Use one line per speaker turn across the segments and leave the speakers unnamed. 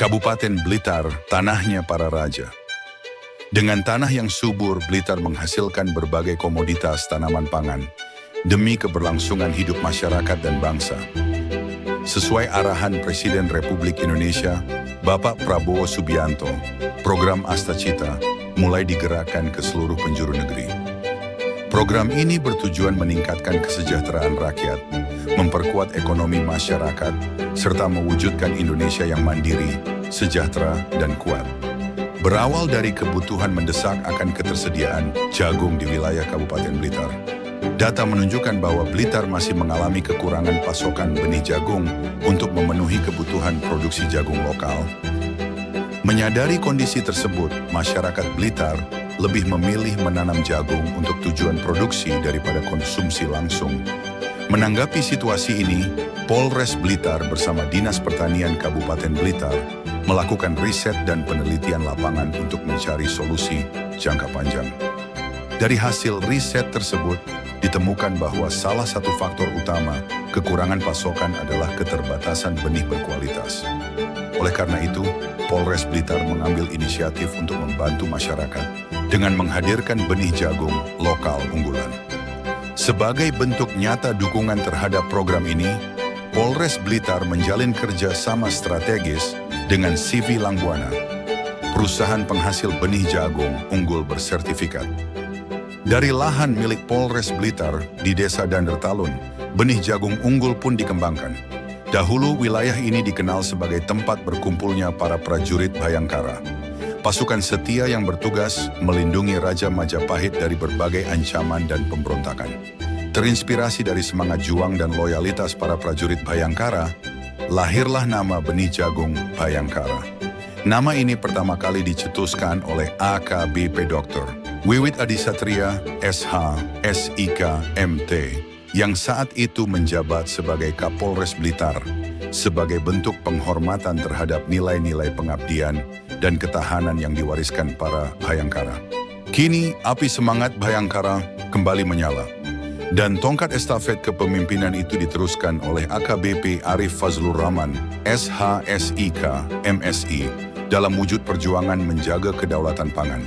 Kabupaten Blitar, tanahnya para raja. Dengan tanah yang subur, Blitar menghasilkan berbagai komoditas tanaman pangan demi keberlangsungan hidup masyarakat dan bangsa. Sesuai arahan Presiden Republik Indonesia, Bapak Prabowo Subianto, program Astacita mulai digerakkan ke seluruh penjuru negeri. Program ini bertujuan meningkatkan kesejahteraan rakyat, memperkuat ekonomi masyarakat, serta mewujudkan Indonesia yang mandiri, sejahtera, dan kuat. Berawal dari kebutuhan mendesak akan ketersediaan jagung di wilayah Kabupaten Blitar. Data menunjukkan bahwa Blitar masih mengalami kekurangan pasokan benih jagung untuk memenuhi kebutuhan produksi jagung lokal. Menyadari kondisi tersebut, masyarakat Blitar lebih memilih menanam jagung untuk tujuan produksi daripada konsumsi langsung. Menanggapi situasi ini, Polres Blitar bersama Dinas Pertanian Kabupaten Blitar melakukan riset dan penelitian lapangan untuk mencari solusi jangka panjang. Dari hasil riset tersebut, ditemukan bahwa salah satu faktor utama kekurangan pasokan adalah keterbatasan benih berkualitas. Oleh karena itu, Polres Blitar mengambil inisiatif untuk membantu masyarakat dengan menghadirkan benih jagung lokal unggulan. Sebagai bentuk nyata dukungan terhadap program ini, Polres Blitar menjalin kerjasama strategis dengan CV Langbuana, perusahaan penghasil benih jagung unggul bersertifikat. Dari lahan milik Polres Blitar di Desa Dandertalun, benih jagung unggul pun dikembangkan. Dahulu wilayah ini dikenal sebagai tempat berkumpulnya para prajurit Bhayangkara, pasukan setia yang bertugas melindungi Raja Majapahit dari berbagai ancaman dan pemberontakan. Terinspirasi dari semangat juang dan loyalitas para prajurit Bhayangkara, lahirlah nama benih jagung Bhayangkara. Nama ini pertama kali dicetuskan oleh AKBP Dr. Wiwit Adisatria, SH, SIK, MT, yang saat itu menjabat sebagai Kapolres Blitar, sebagai bentuk penghormatan terhadap nilai-nilai pengabdian dan ketahanan yang diwariskan para Bhayangkara. Kini, api semangat Bhayangkara kembali menyala, dan tongkat estafet kepemimpinan itu diteruskan oleh AKBP Arif Fazlur Rahman, SH, SIK, MSI, dalam wujud perjuangan menjaga kedaulatan pangan.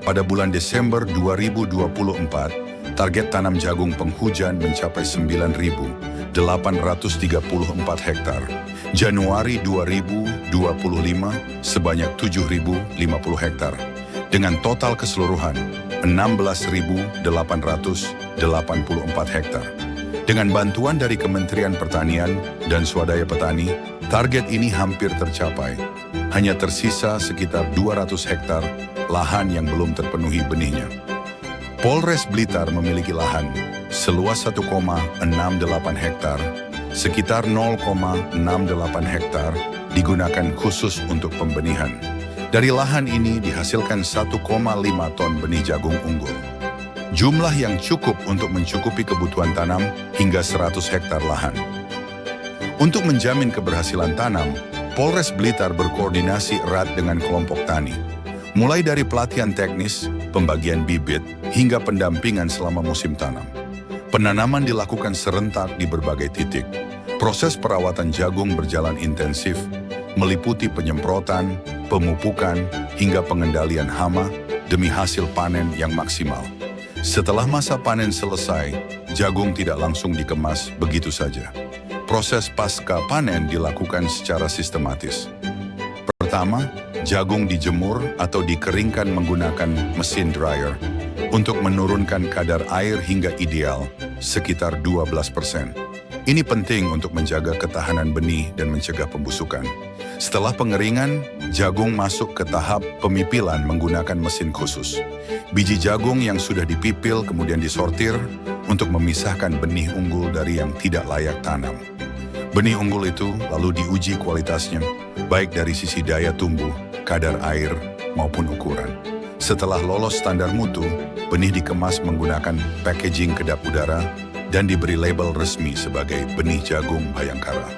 Pada bulan Desember 2024, target tanam jagung penghujan mencapai 9.834 hektar. Januari 2025 sebanyak 7.050 hektar. Dengan total keseluruhan 16.884 hektar. Dengan bantuan dari Kementerian Pertanian dan Swadaya Petani, target ini hampir tercapai. Hanya tersisa sekitar 200 hektar lahan yang belum terpenuhi benihnya. Polres Blitar memiliki lahan seluas 1,68 hektar, sekitar 0,68 hektar digunakan khusus untuk pembenihan. Dari lahan ini dihasilkan 1,5 ton benih jagung unggul. Jumlah yang cukup untuk mencukupi kebutuhan tanam hingga 100 hektar lahan. Untuk menjamin keberhasilan tanam, Polres Blitar berkoordinasi erat dengan kelompok tani. Mulai dari pelatihan teknis, pembagian bibit, hingga pendampingan selama musim tanam. Penanaman dilakukan serentak di berbagai titik. Proses perawatan jagung berjalan intensif, meliputi penyemprotan, pemupukan, hingga pengendalian hama demi hasil panen yang maksimal. Setelah masa panen selesai, jagung tidak langsung dikemas begitu saja. Proses pasca panen dilakukan secara sistematis. Pertama, jagung dijemur atau dikeringkan menggunakan mesin dryer untuk menurunkan kadar air hingga ideal, sekitar 12%. Ini penting untuk menjaga ketahanan benih dan mencegah pembusukan. Setelah pengeringan, jagung masuk ke tahap pemipilan menggunakan mesin khusus. Biji jagung yang sudah dipipil kemudian disortir untuk memisahkan benih unggul dari yang tidak layak tanam. Benih unggul itu lalu diuji kualitasnya, baik dari sisi daya tumbuh, kadar air, maupun ukuran. Setelah lolos standar mutu, benih dikemas menggunakan packaging kedap udara dan diberi label resmi sebagai benih jagung Bhayangkara.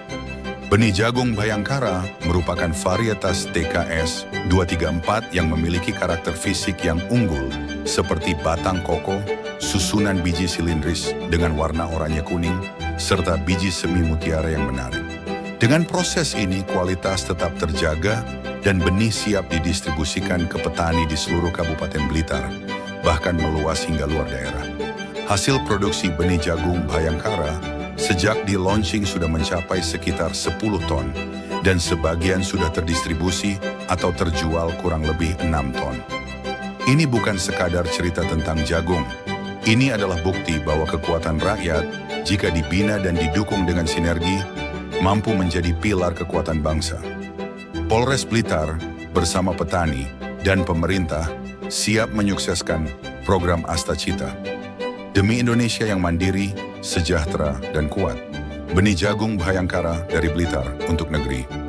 Benih jagung Bhayangkara merupakan varietas TKS 234 yang memiliki karakter fisik yang unggul seperti batang koko, susunan biji silindris dengan warna oranye kuning, serta biji semi mutiara yang menarik. Dengan proses ini, kualitas tetap terjaga dan benih siap didistribusikan ke petani di seluruh Kabupaten Blitar, bahkan meluas hingga luar daerah. Hasil produksi benih jagung Bhayangkara sejak di-launching sudah mencapai sekitar 10 ton, dan sebagian sudah terdistribusi atau terjual kurang lebih 6 ton. Ini bukan sekadar cerita tentang jagung. Ini adalah bukti bahwa kekuatan rakyat, jika dibina dan didukung dengan sinergi, mampu menjadi pilar kekuatan bangsa. Polres Blitar bersama petani dan pemerintah siap menyukseskan program Astacita. Demi Indonesia yang mandiri, sejahtera, dan kuat. Benih jagung Bhayangkara dari Blitar untuk negeri.